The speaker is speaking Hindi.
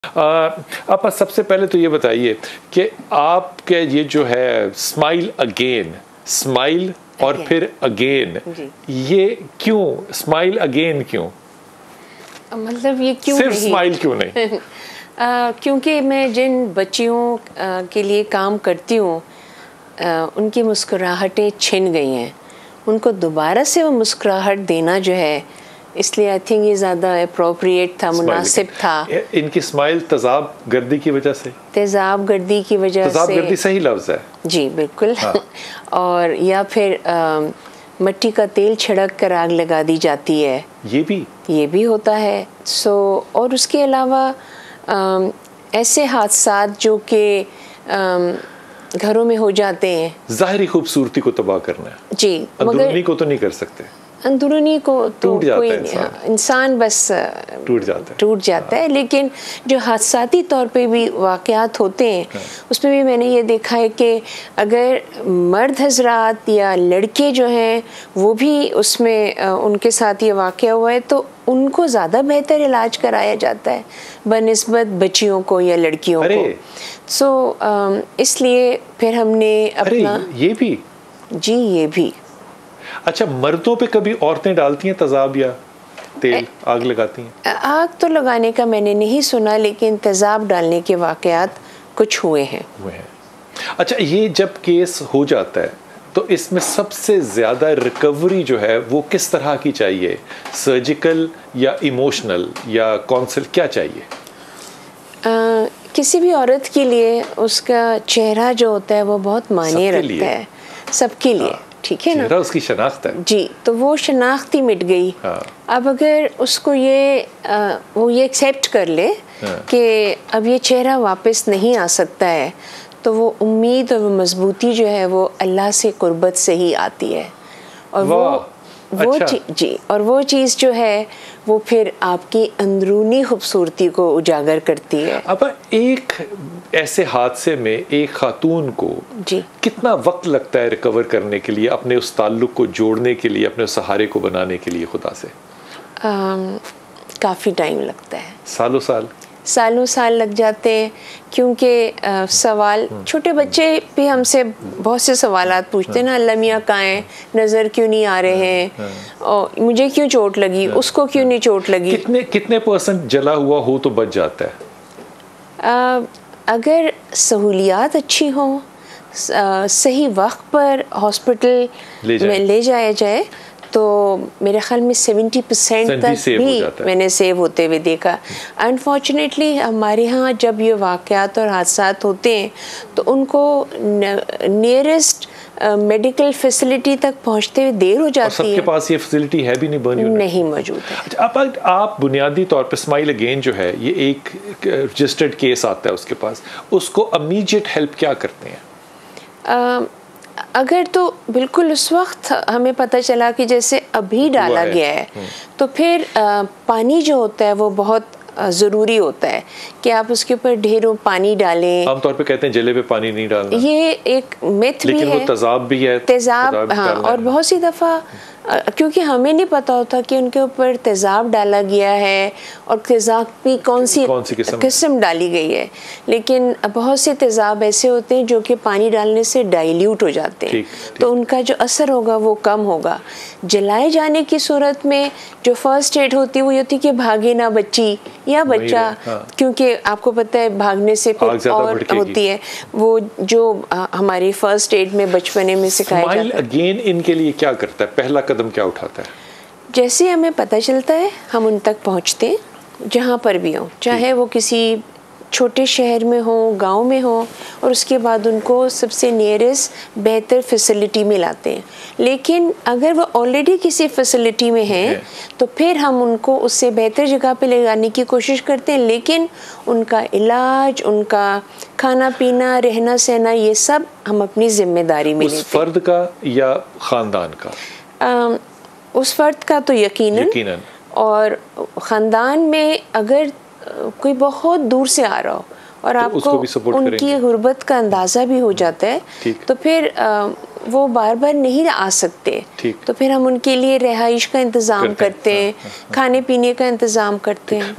आप सबसे पहले तो ये बताइए कि आपके ये जो है स्माइल अगेन, स्माइल और फिर अगेन, ये क्यों स्माइल अगेन क्यों? मतलब ये क्यों सिर्फ नहीं? स्माइल क्यों नहीं? क्योंकि मैं जिन बच्चियों के लिए काम करती हूँ उनकी मुस्कुराहटें छिन गई हैं, उनको दोबारा से वो मुस्कुराहट देना जो है, इसलिए आई थिंक ये ज़्यादा अप्रोप्रिएट था, मुनासिब था। इनकी स्माइल तेजाब गर्दी की वजह से, तेजाब गर्दी की वजह से, तेजाब गर्दी सही लफ्ज़ है जी बिल्कुल। हाँ। और या फिर मिट्टी का तेल छिड़क कर आग लगा दी जाती है, ये भी होता है। और उसके अलावा ऐसे हादसात जो कि घरों में हो जाते हैं, ज़ाहिरी खूबसूरती को तबाह करना है जी, अंदरूनी को तो नहीं कर सकते। अंदरूनी को तो कोई इंसान बस टूट जाता है, लेकिन जो हादसाती तौर पे भी वाक़यात होते हैं, हाँ। उसमें भी मैंने ये देखा है कि अगर मर्द हजरात या लड़के जो हैं वो भी उसमें उनके साथ ये वाक़या हुआ है तो उनको ज़्यादा बेहतर इलाज कराया जाता है बनिस्बत बच्चियों को या लड़कियों को। इसलिए फिर हमने अपना ये भी अच्छा, मर्दों पे कभी औरतें डालती हैं तेजाब या तेल, आग लगाती हैं? आग तो लगाने का मैंने नहीं सुना, लेकिन तेजाब डालने के वाक़यात कुछ हुए हैं। अच्छा, ये जब केस हो जाता है तो इसमें सबसे ज़्यादा रिकवरी जो है वो किस तरह की चाहिए? सर्जिकल या इमोशनल या काउंसल, क्या चाहिए? किसी भी औरत के लिए उसका चेहरा जो होता है वो बहुत मायने रखता है, सबके लिए, ठीक है ना? उसकी शनाख्त है जी, तो वो शनाख्त ही मिट गई। हाँ। अब अगर उसको वो ये एक्सेप्ट कर ले, हाँ। कि अब ये चेहरा वापस नहीं आ सकता है, तो वो उम्मीद और वो मजबूती जो है वो अल्लाह से कुर्बत से ही आती है। और वो जी, और वो चीज़ जो है वो फिर आपकी अंदरूनी खूबसूरती को उजागर करती है। अब एक ऐसे हादसे में एक खातून को जी कितना वक्त लगता है रिकवर करने के लिए, अपने उस ताल्लुक को जोड़ने के लिए, अपने सहारे को बनाने के लिए खुदा से? काफ़ी टाइम लगता है, सालों साल लग जाते हैं, क्योंकि सवाल, छोटे बच्चे भी हमसे बहुत से सवालात पूछते हैं ना, अल्लाह मियाँ कहाँ हैं, नज़र क्यों नहीं आ रहे हैं, और मुझे क्यों चोट लगी, उसको क्यों नहीं चोट लगी। कितने % जला हुआ हो तो बच जाता है? अगर सहूलियात अच्छी हों, सही वक्त पर हॉस्पिटल में ले जाया जाए तो मेरे ख्याल में 70% तक भी मैंने सेव होते हुए देखा। अनफॉर्चुनेटली हमारे यहाँ जब ये वाक़यात और हादसात होते हैं तो उनको नियरेस्ट मेडिकल फैसिलिटी तक पहुँचते हुए देर हो जाती है। सबके पास ये फैसिलिटी है भी नहीं मौजूद है। अच्छा, आप बुनियादी तौर पर स्माइल अगेन जो है, ये एक रजिस्टर्ड केस आता है उसके पास, उसको इमीडिएट हेल्प क्या करते हैं? अगर तो बिल्कुल उस वक्त हमें पता चला कि जैसे अभी डाला गया है, तो फिर पानी जो होता है वो बहुत ज़रूरी होता है कि आप उसके ऊपर ढेरों पानी डालें। आमतौर पे कहते हैं जले पे पानी नहीं डालना, ये एक मिथ भी है, लेकिन वो तेजाब भी है, तेजाब हाँ। और बहुत सी दफ़ा क्योंकि हमें नहीं पता होता कि उनके ऊपर तेजाब डाला गया है और तेजाब भी कौन सी किस्म डाली गई है, लेकिन बहुत से तेजाब ऐसे होते हैं जो कि पानी डालने से डाइल्यूट हो जाते हैं, तो उनका जो असर होगा वो कम होगा। जलाए जाने की सूरत में जो फर्स्ट एड होती है वो ये होती है कि भागे ना बच्ची या बच्चा, हाँ। क्योंकि आपको पता है भागने से फिर और होती है वो जो हमारी फर्स्ट एड में बचपने में सिखाया जाता है। स्माइल अगेन इनके लिए क्या करता है, पहला कदम क्या उठाता है? जैसे हमें पता चलता है हम उन तक पहुंचते हैं, जहां पर भी हो, चाहे वो किसी छोटे शहर में हो, गांव में हो, और उसके बाद उनको सबसे नियरेस्ट बेहतर फैसिलिटी में लाते हैं। लेकिन अगर वो ऑलरेडी किसी फैसिलिटी में हैं तो फिर हम उनको उससे बेहतर जगह पे ले जाने की कोशिश करते हैं, लेकिन उनका इलाज, उनका खाना पीना, रहना सहना, ये सब हम अपनी जिम्मेदारी में लेते हैं। उस फर्द का या ख़ानदान का? उस फर्द का तो यकीनन, और ख़ानदान में अगर कोई बहुत दूर से आ रहा हो और आपको उनकी गुर्बत का अंदाज़ा भी हो जाता है, तो फिर वो बार बार नहीं आ सकते, तो फिर हम उनके लिए रिहाइश का इंतज़ाम करते हैं, खाने पीने का इंतज़ाम करते हैं।